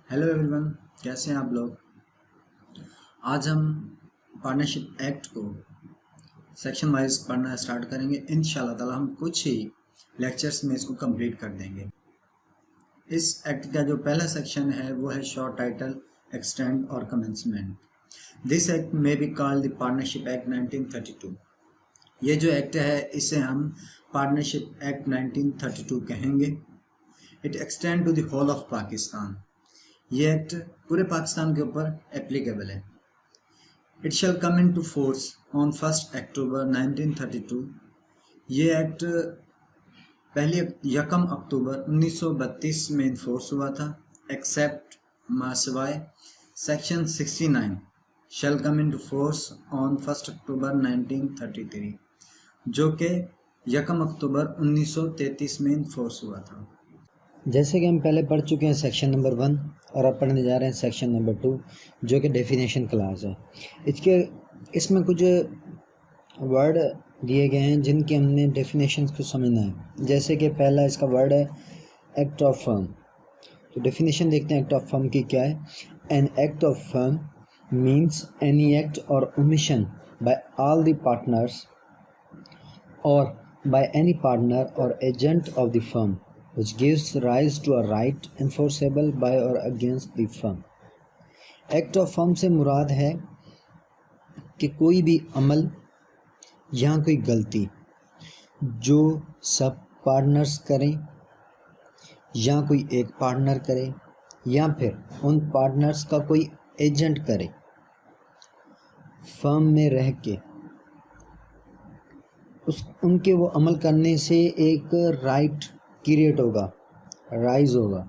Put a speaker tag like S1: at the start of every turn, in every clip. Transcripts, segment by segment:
S1: Hello everyone, कैसे हैं आप लोग। आज हम पार्टनरशिप एक्ट को सेक्शन वाइज पढ़ना स्टार्ट करेंगे। इंशाल्लाह ताला हम कुछ ही लेक्चर्स में इसको कंप्लीट कर देंगे। इस एक्ट का जो पहला सेक्शन है वो है शॉर्ट टाइटल, एक्सटेंड और कमेंसमेंट। दिस एक्ट में be called the partnership act 1932। ये जो एक्ट है इसे हम पार्टनरशिप एक्ट 1932 कहेंगे। It extend to the whole of Pakistan. ये एक्ट पूरे पाकिस्तान के ऊपर एप्लीकेबल है। It shall come into force on 1 October 1932। ये एक्ट 1 अक्टूबर 1932 में इन्फोर्स हुआ था, accept मासवाय section 69 shell come into force on 1 अक्टूबर 1933, जो कि 1 अक्टूबर 1933 में इन्फोर्स हुआ था।
S2: जैसे कि हम पहले पढ़ चुके हैं सेक्शन नंबर 1 और अब पढ़ने जा रहे हैं सेक्शन नंबर 2 जो कि डेफिनेशन क्लास है। इसमें कुछ वर्ड दिए गए हैं जिनकी हमने डेफिनेशन को समझना है। जैसे कि पहला इसका वर्ड है एक्ट ऑफ फर्म। तो डेफिनेशन देखते हैं एक्ट ऑफ फर्म की क्या है। An act of firm means any act और omission bye all the partners और बाय एनी पार्टनर और agent of the firm which gives rise to a right enforceable by or against the firm। Act of firm से मुराद है कि कोई भी अमल या कोई गलती जो सब पार्टनर्स करें या कोई एक पार्टनर करे या फिर उन पार्टनर्स का कोई एजेंट करे, फर्म में रह के उनके वो अमल करने से एक राइट क्रिएट होगा, राइज होगा।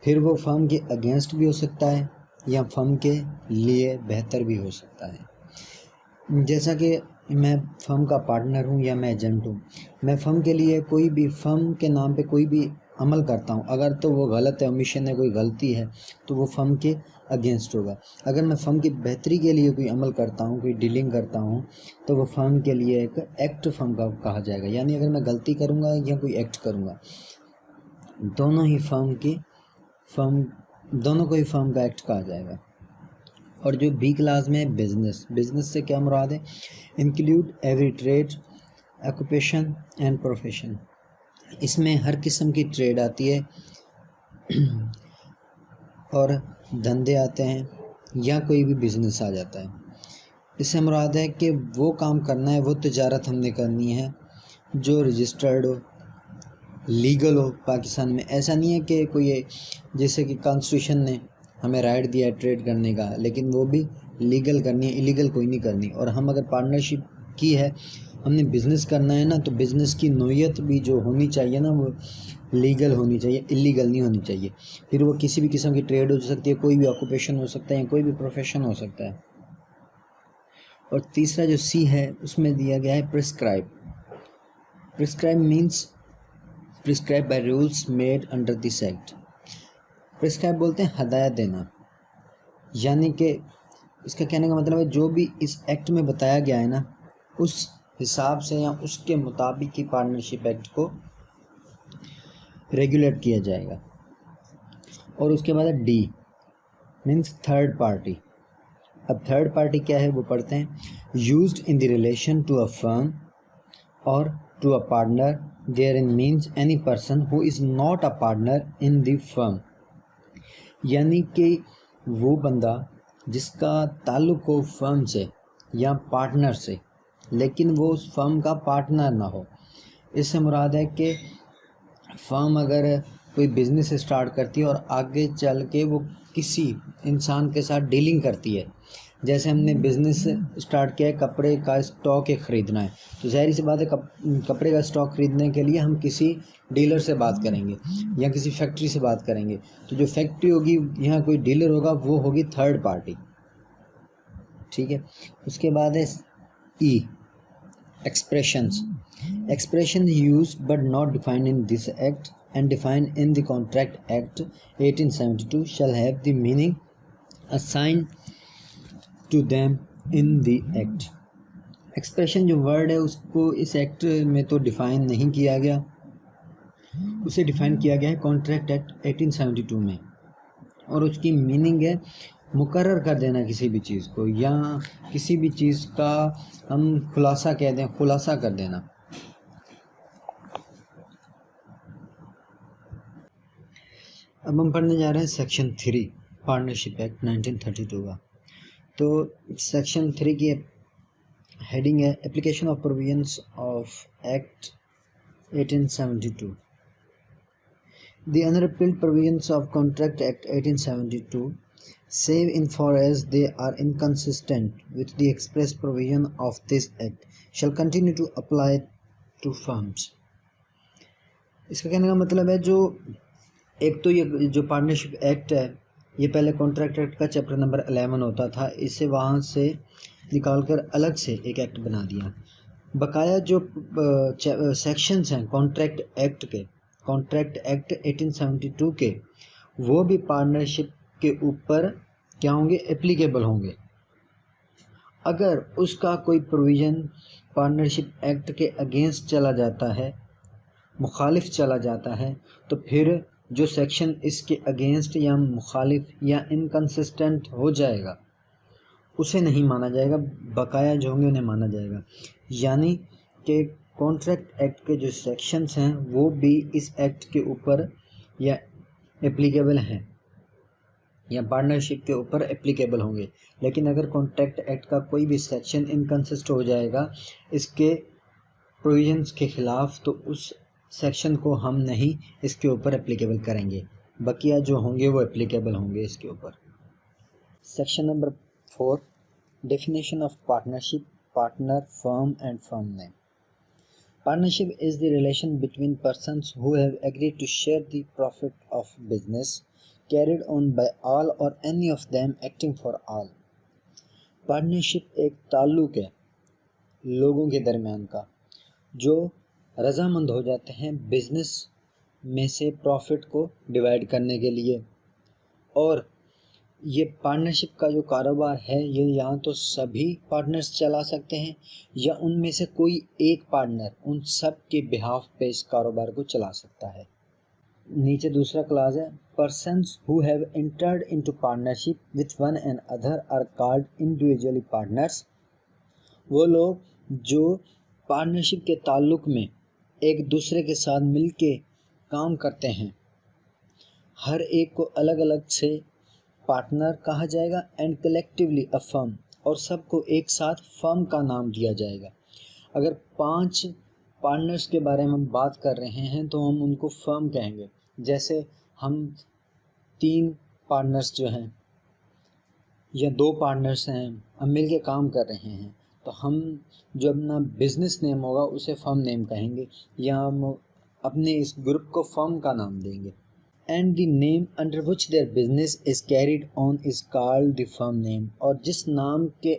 S2: फिर वो फर्म के अगेंस्ट भी हो सकता है या फर्म के लिए बेहतर भी हो सकता है। जैसा कि मैं फर्म का पार्टनर हूँ या मैं एजेंट हूँ, मैं फर्म के लिए कोई भी फर्म के नाम पे कोई भी अमल करता हूँ, अगर तो वो गलत है, ओमिशन है, कोई गलती है, तो वो फर्म के अगेंस्ट होगा। अगर मैं फर्म की बेहतरी के लिए कोई अमल करता हूँ, कोई डीलिंग करता हूँ, तो वो फर्म के लिए एक एक्ट फर्म का कहा जाएगा। यानी अगर मैं गलती करूँगा या कोई एक्ट करूँगा, दोनों को ही फर्म का एक्ट कहा जाएगा। और जो बी क्लास में है बिजनेस से क्या मुराद है? Include every trade, occupation and profession. इसमें हर किस्म की ट्रेड आती है और धंधे आते हैं या कोई भी बिजनेस आ जाता है। इससे मुराद है कि वो काम करना है, वो तिजारत हमने करनी है जो रजिस्टर्ड हो, लीगल हो पाकिस्तान में। ऐसा नहीं है कि कोई, जैसे कि कॉन्स्टिट्यूशन ने हमें राइट दिया है ट्रेड करने का, लेकिन वो भी लीगल करनी है, इलीगल कोई नहीं करनी। और हम अगर पार्टनरशिप की है, हमने बिज़नेस करना है ना, तो बिज़नेस की नोयत भी जो होनी चाहिए ना, वो लीगल होनी चाहिए, इलीगल नहीं होनी चाहिए। फिर वो किसी भी किस्म की ट्रेड हो सकती है, कोई भी ऑक्यूपेशन हो सकता है या कोई भी प्रोफेशन हो सकता है। और तीसरा जो सी है उसमें दिया गया है prescribe. Prescribe means prescribe by rules made under this act. Prescribe बोलते हैं हदायत देना, यानी कि इसका कहने का मतलब है जो भी इस एक्ट में बताया गया है ना, उस हिसाब से या उसके मुताबिक ही पार्टनरशिप एक्ट को रेगुलेट किया जाएगा। और उसके बाद डी मीन्स थर्ड पार्टी। अब थर्ड पार्टी क्या है वो पढ़ते हैं। Used in the relation to a firm और to a partner देयरइन means any person who is not a partner in the firm. यानी कि वो बंदा जिसका ताल्लुक़ हो फर्म से या पार्टनर से, लेकिन वो उस फर्म का पार्टनर ना हो। इससे मुराद है कि फर्म अगर कोई बिज़नेस स्टार्ट करती है और आगे चल के वो किसी इंसान के साथ डीलिंग करती है, जैसे हमने बिज़नेस स्टार्ट किया है, कपड़े का स्टॉक ख़रीदना है, तो ज़ाहिर सी बात है कपड़े का स्टॉक ख़रीदने के लिए हम किसी डीलर से बात करेंगे या किसी फैक्ट्री से बात करेंगे। तो जो फैक्ट्री होगी, यहाँ कोई डीलर होगा, वो होगी थर्ड पार्टी। ठीक है। उसके बाद है ई expressions. Expression use but not defined in this act and defined in the contract act 1872 shall have the meaning assign to them in the act. Expression जो वर्ड है उसको इस एक्ट में तो डिफाइन नहीं किया गया, उसे डिफाइन किया गया है कॉन्ट्रैक्ट एक्ट 1872 में। और उसकी मीनिंग है मुकर्रर कर देना किसी भी चीज़ को, या किसी भी चीज़ का हम खुलासा कह दें, खुलासा कर देना। अब हम पढ़ने जा रहे हैं सेक्शन 3 पार्टनरशिप एक्ट 1932 का। तो सेक्शन 3 की हेडिंग है application of provisions of act 1872। The unrepealed provisions of Contract Act 1872, save in for as they are inconsistent with the express provision of this act, shall continue to apply to firms। इसका कहने का मतलब है जो एक तो ये जो पार्टनरशिप एक्ट है ये पहले कॉन्ट्रैक्ट एक्ट का चैप्टर नंबर 11 होता था, इसे वहाँ से निकालकर अलग से एक एक्ट बना दिया। बकाया जो सेक्शंस हैं कॉन्ट्रैक्ट एक्ट 1872 के, वो भी पार्टनरशिप के ऊपर क्या होंगे, एप्लीकेबल होंगे। अगर उसका कोई प्रोविज़न पार्टनरशिप एक्ट के अगेंस्ट चला जाता है, मुखालिफ चला जाता है, तो फिर जो सेक्शन इसके अगेंस्ट या मुखालिफ या इनकंसिस्टेंट हो जाएगा उसे नहीं माना जाएगा, बकाया जो होंगे उन्हें माना जाएगा। यानी कि कॉन्ट्रैक्ट एक्ट के जो सेक्शंस हैं वो भी इस एक्ट के ऊपर या एप्लीकेबल हैं या पार्टनरशिप के ऊपर एप्लीकेबल होंगे। लेकिन अगर कॉन्ट्रैक्ट एक्ट का कोई भी सेक्शन इनकंसिस्ट हो जाएगा इसके प्रोविजंस के ख़िलाफ़, तो उस सेक्शन को हम नहीं इसके ऊपर एप्लीकेबल करेंगे, बकिया जो होंगे वो एप्लीकेबल होंगे इसके ऊपर। Section number 4 definition of partnership, partner, firm and firm name. Partnership is the relation between persons who have agreed to share the profit of business carried on by all or any of them acting for all। Partnership एक ताल्लुक है लोगों के दरमियान का जो रजामंद हो जाते हैं बिजनेस में से प्रॉफिट को डिवाइड करने के लिए। और ये पार्टनरशिप का जो कारोबार है ये यहाँ तो सभी पार्टनर्स चला सकते हैं या उनमें से कोई एक पार्टनर उन सब के बिहाफ पे इस कारोबार को चला सकता है। नीचे दूसरा क्लास है persons who have entered into partnership with one and other are called individually partners. वो लोग जो पार्टनरशिप के ताल्लुक में एक दूसरे के साथ मिलके काम करते हैं, हर एक को अलग अलग से पार्टनर कहा जाएगा एंड कलेक्टिवली अ फर्म, और सबको एक साथ फर्म का नाम दिया जाएगा। अगर 5 पार्टनर्स के बारे में हम बात कर रहे हैं तो हम उनको फर्म कहेंगे। जैसे हम 3 पार्टनर्स जो हैं या 2 पार्टनर्स हैं, हम मिल के काम कर रहे हैं, तो हम जो अपना बिजनेस नेम होगा उसे फर्म नेम कहेंगे या हम अपने इस ग्रुप को फर्म का नाम देंगे। And the name under which their business is carried on is called the firm name। और जिस नाम के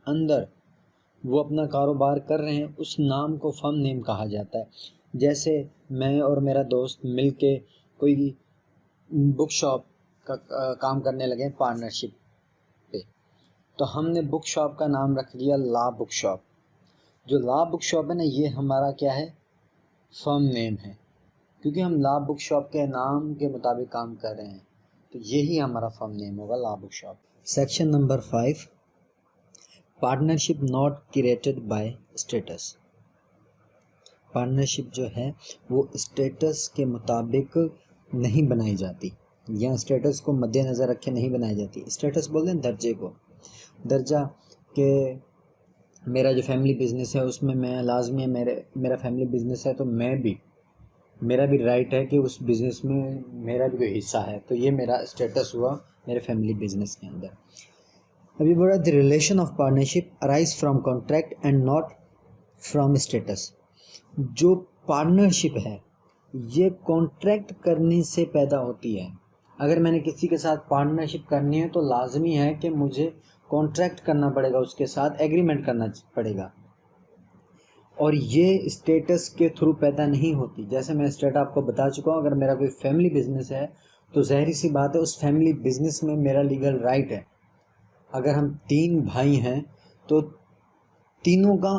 S2: अंदर वो अपना कारोबार कर रहे हैं उस नाम को फर्म नेम कहा जाता है। जैसे मैं और मेरा दोस्त मिलके कोई बुक शॉप का काम करने लगे पार्टनरशिप पे, तो हमने बुक शॉप का नाम रख दिया ला बुक शॉप। जो ला बुक शॉप है ना, ये हमारा क्या है, फर्म नेम है, क्योंकि हम ला बुक शॉप के नाम के मुताबिक काम कर रहे हैं, तो यही हमारा फर्म नेम होगा ला book shop. Section number 5 partnership not created by status. Partnership जो है वो स्टेटस के मुताबिक नहीं बनाई जाती या स्टेटस को मद्देनज़र रखे नहीं बनाई जाती। स्टेटस बोलते हैं दर्जे को, दर्जा के मेरा जो फैमिली बिजनेस है उसमें मैं लाजमी है, मेरा फैमिली बिजनेस है तो मेरा भी राइट है कि उस बिज़नेस में मेरा भी कोई हिस्सा है, तो ये मेरा स्टेटस हुआ मेरे फैमिली बिजनेस के अंदर। अभी बोला the relation of partnership arise from contract and not from status. जो पार्टनरशिप है ये कॉन्ट्रैक्ट करने से पैदा होती है। अगर मैंने किसी के साथ पार्टनरशिप करनी है तो लाजमी है कि मुझे कॉन्ट्रैक्ट करना पड़ेगा, उसके साथ एग्रीमेंट करना पड़ेगा, और ये स्टेटस के थ्रू पैदा नहीं होती। जैसे मैं स्टेट आपको बता चुका हूँ, अगर मेरा कोई फैमिली बिजनेस है तो ज़ाहिर सी बात है उस फैमिली बिजनेस में मेरा लीगल राइट है। अगर हम 3 भाई हैं तो तीनों का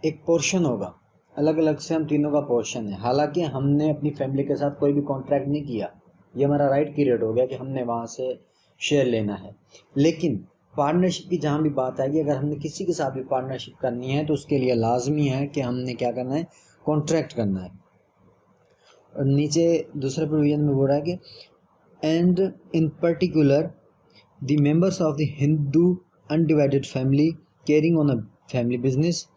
S2: एक पोर्शन होगा, अलग अलग से हम तीनों का पोर्शन है। हालांकि हमने अपनी फैमिली के साथ कोई भी कॉन्ट्रैक्ट नहीं किया, ये हमारा राइट पीरियड हो गया कि हमने वहाँ से शेयर लेना है। लेकिन पार्टनरशिप की जहाँ भी बात आएगी, अगर हमने किसी के साथ भी पार्टनरशिप करनी है तो उसके लिए लाजमी है कि हमने क्या करना है, कॉन्ट्रैक्ट करना है। और नीचे दूसरे प्रोविजन में बोल रहा है कि and in particular the members of the Hindu undivided family carrying on a family business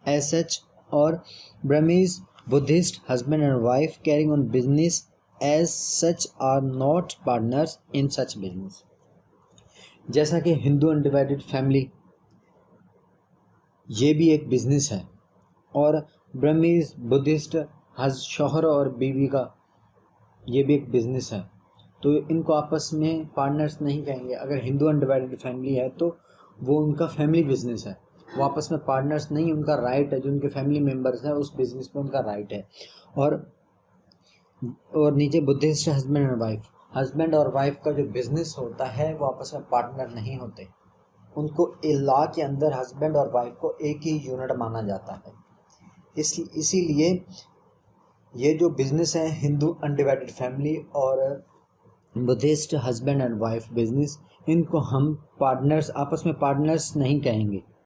S2: as such, और ब्रह्मीज Buddhist husband and wife carrying on business as such are not partners in such business. जैसा कि Hindu undivided family ये भी एक business है, और ब्रह्मीज Buddhist शौहर और बीवी का ये भी एक बिजनेस है, तो इनको आपस में पार्टनर्स नहीं कहेंगे। अगर हिंदू अनडिवाइडेड फैमिली है तो वो उनका फैमिली बिजनेस है, वो आपस में पार्टनर्स नहीं, उनका राइट है, जो उनके फैमिली मेम्बर्स हैं उस बिजनेस में उनका राइट है। और नीचे Buddhist husband and wife, husband और वाइफ का जो बिजनेस होता है वो आपस में पार्टनर नहीं होते, उनको लॉ के अंदर हस्बैंड और वाइफ को एक ही यूनिट माना जाता है। इसीलिए ये जो बिजनेस है हिंदू अनडिवाइडेड फैमिली और Buddhist husband and wife business, इनको हम पार्टनर्स, आपस में पार्टनर्स नहीं कहेंगे,